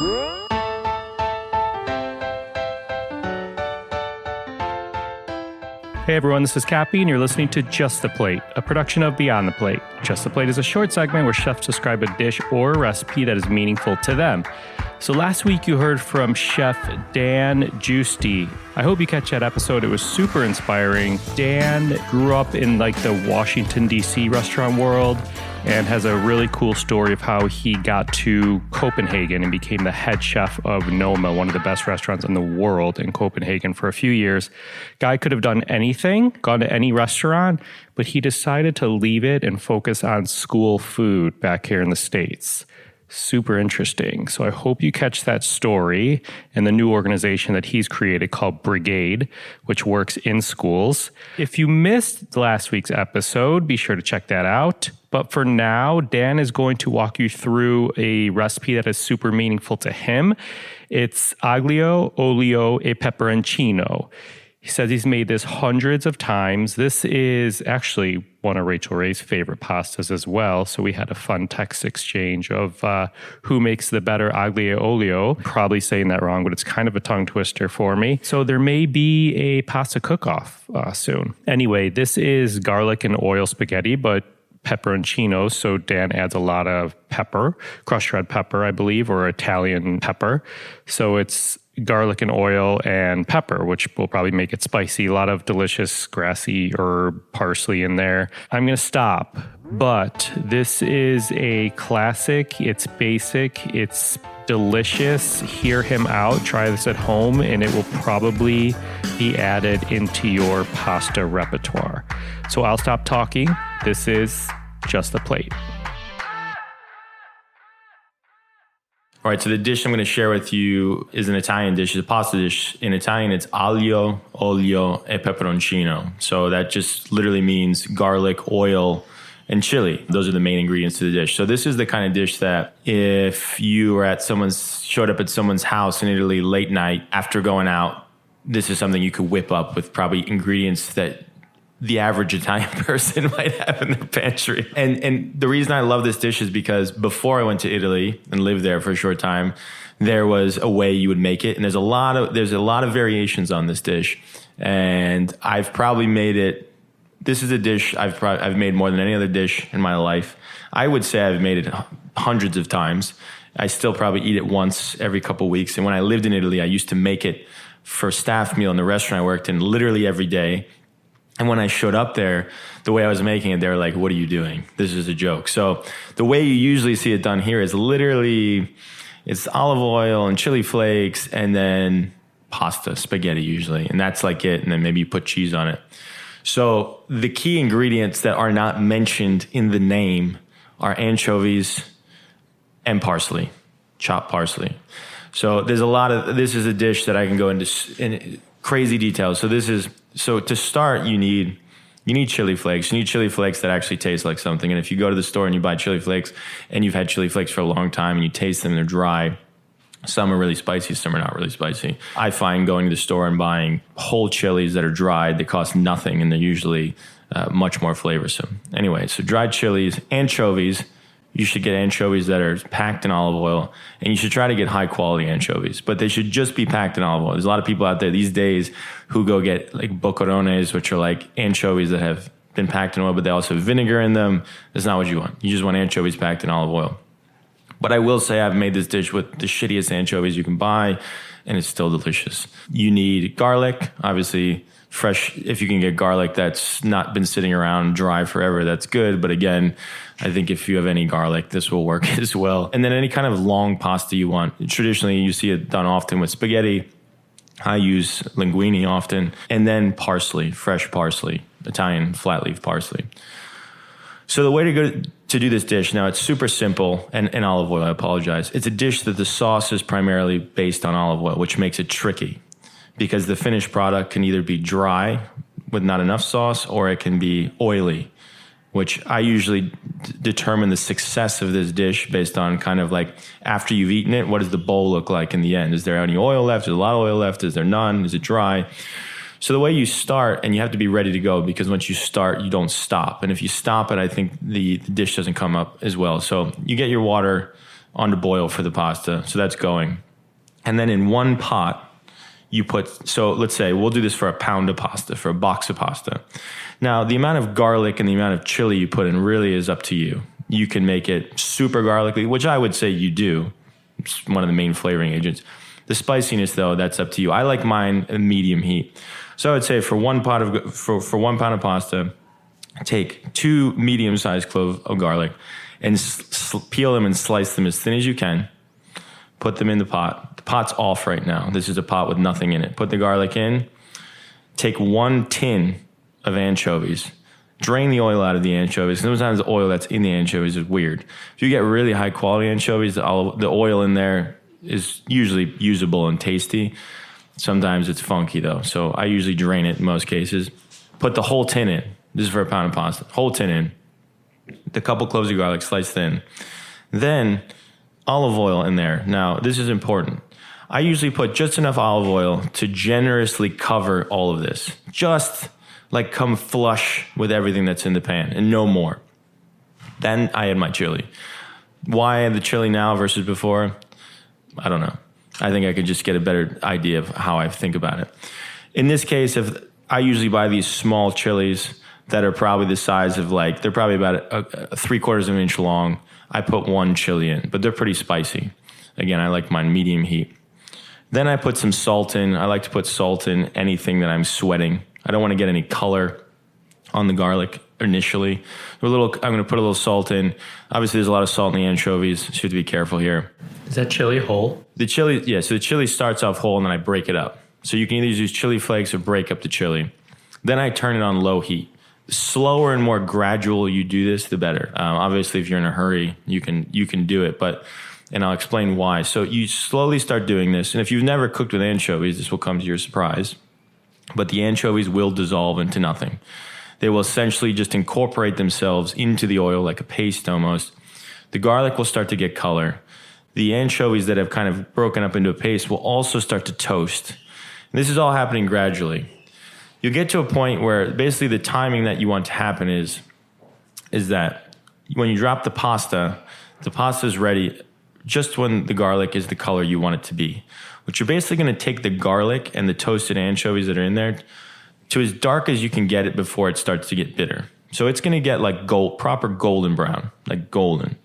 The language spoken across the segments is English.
Hey everyone, this is Cappy, and you're listening to Just the Plate, a production of Beyond the Plate. Just the Plate is a short segment where chefs describe a dish or a recipe that is meaningful to them. So last week you heard from Chef Dan Giusti. I hope you catch that episode. It was super inspiring. Dan grew up in the Washington, D.C. restaurant world and has a really cool story of how he got to Copenhagen and became the head chef of Noma, one of the best restaurants in the world in Copenhagen for a few years. Guy could have done anything, gone to any restaurant, but he decided to leave it and focus on school food back here in the States. Super interesting. So I hope you catch that story and the new organization that he's created called Brigade, which works in schools. If you missed last week's episode, be sure to check that out. But for now, Dan is going to walk you through a recipe that is super meaningful to him. It's Aglio, Olio, e Peperoncino. He says he's made this hundreds of times. This is actually one of Rachel Ray's favorite pastas as well. So we had a fun text exchange of who makes the better Aglio Olio. Probably saying that wrong, but it's kind of a tongue twister for me. So there may be a pasta cook-off soon. Anyway, this is garlic and oil spaghetti, but pepperoncino. So Dan adds a lot of pepper, crushed red pepper, I believe, or Italian pepper. So it's garlic and oil and pepper, which will probably make it spicy. A lot of delicious grassy herb parsley in there. I'm going to stop, but this is a classic. It's basic. It's delicious. Hear him out. Try this at home, and it will probably be added into your pasta repertoire. So I'll stop talking. This is Just the Plate. All right, so the dish I'm going to share with you is an Italian dish. It's a pasta dish. In Italian, it's Aglio, Olio, e Peperoncino. So that just literally means garlic, oil, and chili. Those are the main ingredients to the dish. So this is the kind of dish that if you were showed up at someone's house in Italy late night after going out, this is something you could whip up with probably ingredients that the average Italian person might have in their pantry. And the reason I love this dish is because before I went to Italy and lived there for a short time, there was a way you would make it. And there's a lot of variations on this dish. And I've probably made it. This is a dish I've made more than any other dish in my life. I would say I've made it hundreds of times. I still probably eat it once every couple of weeks. And when I lived in Italy, I used to make it for a staff meal in the restaurant I worked in literally every day. And when I showed up there, the way I was making it, they were like, what are you doing? This is a joke. So the way you usually see it done here is literally, it's olive oil and chili flakes and then pasta, spaghetti usually. And that's like it. And then maybe you put cheese on it. So the key ingredients that are not mentioned in the name are anchovies and parsley, chopped parsley. So there's this is a dish that I can go into in crazy details. So to start, you need chili flakes. You need chili flakes that actually taste like something. And if you go to the store and you buy chili flakes and you've had chili flakes for a long time and you taste them and they're dry, some are really spicy, some are not really spicy. I find going to the store and buying whole chilies that are dried, they cost nothing and they're usually much more flavorsome. Anyway, so dried chilies, anchovies. You should get anchovies that are packed in olive oil, and you should try to get high quality anchovies, but they should just be packed in olive oil. There's a lot of people out there these days who go get like boquerones, which are like anchovies that have been packed in oil, but they also have vinegar in them. That's not what you want. You just want anchovies packed in olive oil. But I will say I've made this dish with the shittiest anchovies you can buy, and it's still delicious. You need garlic, obviously fresh. If you can get garlic that's not been sitting around dry forever, that's good. But again, I think if you have any garlic, this will work as well. And then any kind of long pasta you want. Traditionally, you see it done often with spaghetti. I use linguine often. And then parsley, fresh parsley, Italian flat leaf parsley. So the way to do this dish, now it's super simple, and olive oil, I apologize. It's a dish that the sauce is primarily based on olive oil, which makes it tricky because the finished product can either be dry with not enough sauce or it can be oily, which I usually determine the success of this dish based on kind of like after you've eaten it, what does the bowl look like in the end? Is there any oil left? Is there a lot of oil left? Is there none? Is it dry? So the way you start, and you have to be ready to go because once you start, you don't stop. And if you stop it, I think the dish doesn't come up as well. So you get your water on to boil for the pasta. So that's going. And then in one pot, you put, so let's say we'll do this for a pound of pasta, for a box of pasta. Now, the amount of garlic and the amount of chili you put in really is up to you. You can make it super garlicky, which I would say you do. It's one of the main flavoring agents. The spiciness, though, that's up to you. I like mine at medium heat. So I would say for 1 pound of pasta, take 2 medium-sized cloves of garlic and peel them and slice them as thin as you can. Put them in the pot. The pot's off right now. This is a pot with nothing in it. Put the garlic in. Take 1 tin of anchovies. Drain the oil out of the anchovies. Sometimes the oil that's in the anchovies is weird. If you get really high quality anchovies, the oil in there is usually usable and tasty. Sometimes it's funky though. So I usually drain it in most cases. Put the whole tin in. This is for a pound of pasta. Whole tin in. The couple cloves of garlic sliced thin. Then olive oil in there. Now, this is important. I usually put just enough olive oil to generously cover all of this. Just like come flush with everything that's in the pan and no more. Then I add my chili. Why the chili now versus before? I don't know. I think I could just get a better idea of how I think about it. In this case, if I usually buy these small chilies that are probably the size of they're probably about a 3/4 of an inch long. I put 1 chili in, but they're pretty spicy. Again, I like mine medium heat. Then I put some salt in. I like to put salt in anything that I'm sweating. I don't want to get any color on the garlic initially. I'm going to put a little salt in. Obviously, there's a lot of salt in the anchovies, so you have to be careful here. Is that chili whole? The chili, yeah, so the chili starts off whole and then I break it up. So you can either use chili flakes or break up the chili. Then I turn it on low heat. The slower and more gradual you do this, the better. Obviously, if you're in a hurry, you can do it, and I'll explain why. So you slowly start doing this, and if you've never cooked with anchovies, this will come to your surprise. But the anchovies will dissolve into nothing. They will essentially just incorporate themselves into the oil like a paste almost. The garlic will start to get color. The anchovies that have kind of broken up into a paste will also start to toast. And this is all happening gradually. You'll get to a point where basically the timing that you want to happen is that when you drop the pasta is ready just when the garlic is the color you want it to be. Which you're basically going to take the garlic and the toasted anchovies that are in there to as dark as you can get it before it starts to get bitter. So it's going to get like proper golden brown, like golden.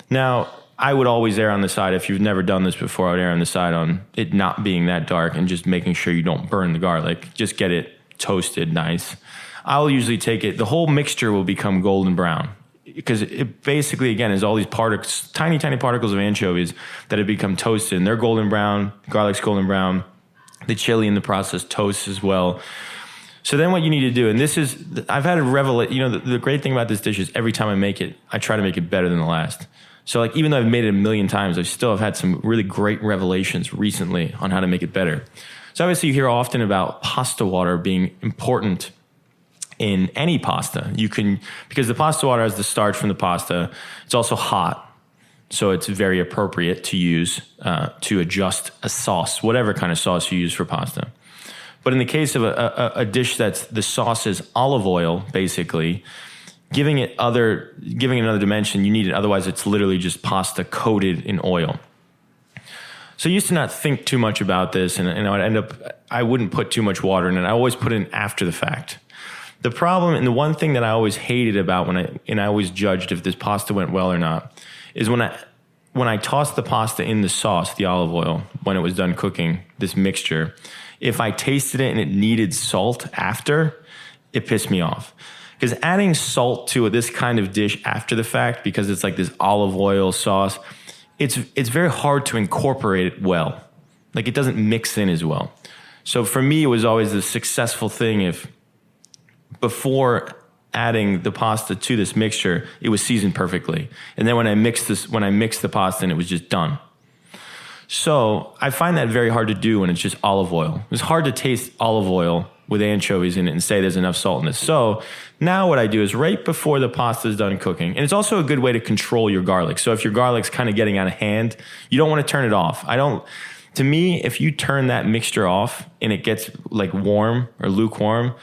Now, I would always err on the side, if you've never done this before, I would err on the side on it not being that dark and just making sure you don't burn the garlic. Just get it toasted nice. I'll usually take it, the whole mixture will become golden brown because it basically, again, is all these particles, tiny particles of anchovies that have become toasted. And they're golden brown, garlic's golden brown. The chili in the process toasts as well. So then what you need to do, and this is, I've had a revelation, the great thing about this dish is every time I make it, I try to make it better than the last. So like, even though I've made it a million times, I still have had some really great revelations recently on how to make it better. So obviously you hear often about pasta water being important in any pasta. Because the pasta water has the starch from the pasta, it's also hot. So it's very appropriate to use to adjust a sauce, whatever kind of sauce you use for pasta. But in the case of a dish that's the sauce is olive oil, basically, giving it another dimension, you need it. Otherwise, it's literally just pasta coated in oil. So I used to not think too much about this, and I wouldn't put too much water in it. I always put it in after the fact. The problem, and the one thing that I always hated about I always judged if this pasta went well or not, is when I tossed the pasta in the sauce, the olive oil, when it was done cooking, this mixture, if I tasted it and it needed salt after, it pissed me off. Because adding salt to this kind of dish after the fact, because it's like this olive oil sauce, it's very hard to incorporate it well. Like it doesn't mix in as well. So for me, it was always a successful thing if before adding the pasta to this mixture, it was seasoned perfectly. And then when I mixed the pasta in, it was just done. So I find that very hard to do when it's just olive oil. It's hard to taste olive oil with anchovies in it and say there's enough salt in this. So now what I do is right before the pasta is done cooking, and it's also a good way to control your garlic. So if your garlic's kind of getting out of hand, you don't want to turn it off. To me, if you turn that mixture off and it gets like warm or lukewarm,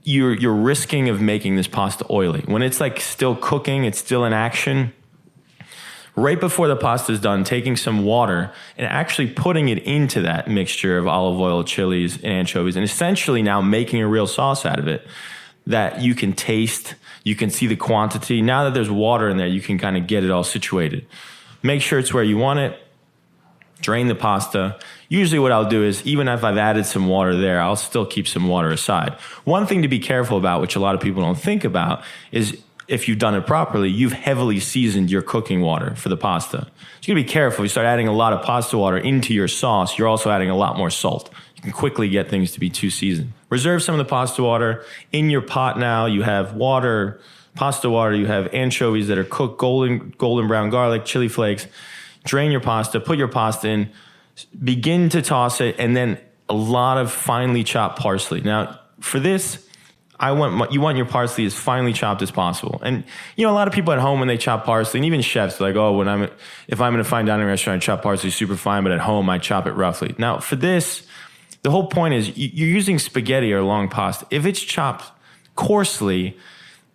you're risking of making this pasta oily. When it's like still cooking, it's still in action, right before the pasta is done, taking some water and actually putting it into that mixture of olive oil, chilies, and anchovies, and essentially now making a real sauce out of it that you can taste, you can see the quantity. Now that there's water in there, you can kind of get it all situated. Make sure it's where you want it. Drain the pasta. Usually what I'll do is, even if I've added some water there, I'll still keep some water aside. One thing to be careful about, which a lot of people don't think about, is if you've done it properly, you've heavily seasoned your cooking water for the pasta. So you gotta be careful. You start adding a lot of pasta water into your sauce, you're also adding a lot more salt. You can quickly get things to be too seasoned. Reserve some of the pasta water. In your pot now, you have water, pasta water, you have anchovies that are cooked, golden brown garlic, chili flakes. Drain your pasta, put your pasta in, begin to toss it, and then a lot of finely chopped parsley. Now, for this, you want your parsley as finely chopped as possible. And a lot of people at home, when they chop parsley, and even chefs, like, oh, if I'm in a fine dining restaurant, I chop parsley super fine, but at home I chop it roughly. Now, for this, the whole point is you're using spaghetti or long pasta. If it's chopped coarsely,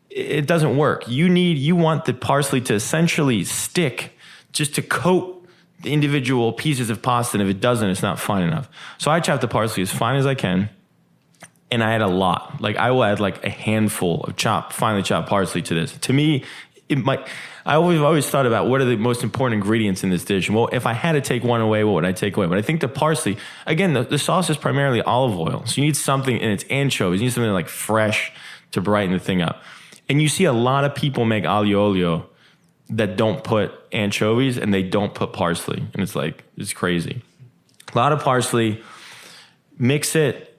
it doesn't work. You want the parsley to essentially stick, just to coat the individual pieces of pasta, and if it doesn't, it's not fine enough. So I chop the parsley as fine as I can, and I add a lot. Like, I will add like a handful of finely chopped parsley to this. To me, I always thought about what are the most important ingredients in this dish. Well, if I had to take one away, what would I take away? But I think the parsley, again, the sauce is primarily olive oil. So you need something, and it's anchovies. You need something like fresh to brighten the thing up. And you see a lot of people make aglio olio that don't put anchovies and they don't put parsley. And it's crazy. A lot of parsley, mix it.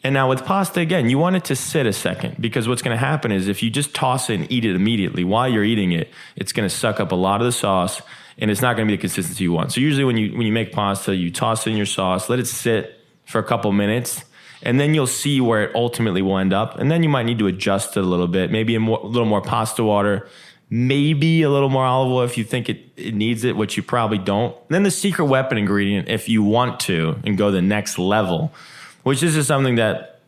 And now with pasta, again, you want it to sit a second, because what's going to happen is if you just toss it and eat it immediately, while you're eating it, it's going to suck up a lot of the sauce, and it's not going to be the consistency you want. So usually when you make pasta, you toss it in your sauce, let it sit for a couple minutes, and then you'll see where it ultimately will end up. And then you might need to adjust it a little bit, maybe a little more pasta water, maybe a little more olive oil if you think it needs it, which you probably don't. And then the secret weapon ingredient, if you want to, and go the next level, which this is something that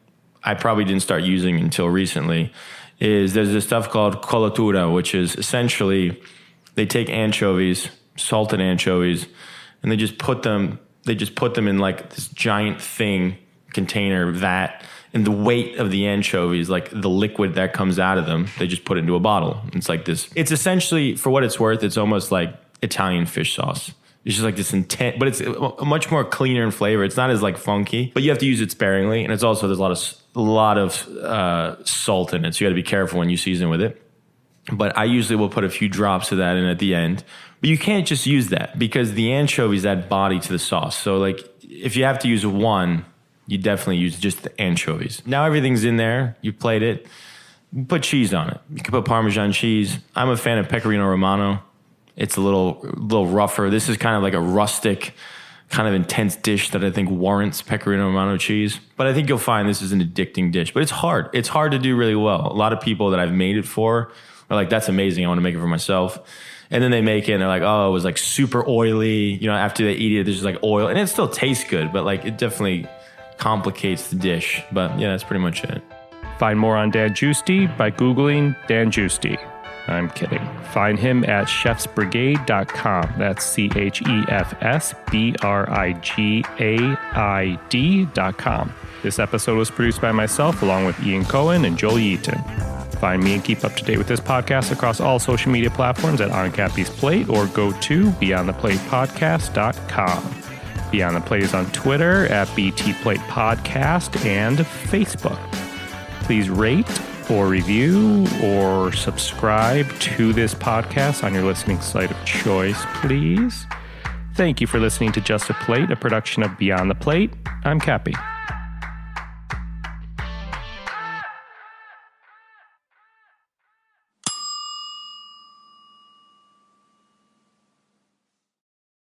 I probably didn't start using until recently, is there's this stuff called colatura, which is essentially they take anchovies, salted anchovies, and they just put them in like this giant container, vat, and the weight of the anchovies, like the liquid that comes out of them, they just put it into a bottle. It's like this. It's essentially, for what it's worth, it's almost like Italian fish sauce. It's just like this intense, but it's a much more cleaner in flavor. It's not as like funky, but you have to use it sparingly. And it's also, there's a lot of salt in it. So you got to be careful when you season with it. But I usually will put a few drops of that in at the end. But you can't just use that, because the anchovies add body to the sauce. So like, if you have to use one, you definitely use just the anchovies. Now everything's in there. You plate it. Put cheese on it. You can put Parmesan cheese. I'm a fan of Pecorino Romano. It's a little rougher. This is kind of like a rustic, kind of intense dish that I think warrants Pecorino Romano cheese. But I think you'll find this is an addicting dish. But it's hard. It's hard to do really well. A lot of people that I've made it for are like, that's amazing. I want to make it for myself. And then they make it and they're like, oh, it was like super oily. After they eat it, there's just like oil. And it still tastes good, but like it definitely complicates the dish. But yeah, that's pretty much it. Find more on Dan Giusti by Googling Dan Giusti. I'm kidding. Find him at chefsbrigade.com. That's CHEFSBRIGAID.com. This episode was produced by myself, along with Ian Cohen and Joel Yeaton. Find me and keep up to date with this podcast across all social media platforms at On Cappy's Plate, or go to BeyondThePlatePodcast.com. Beyond the Plate is on Twitter at BT Plate Podcast and Facebook. Please rate or review or subscribe to this podcast on your listening site of choice, please. Thank you for listening to Just a Plate, a production of Beyond the Plate. I'm Cappy.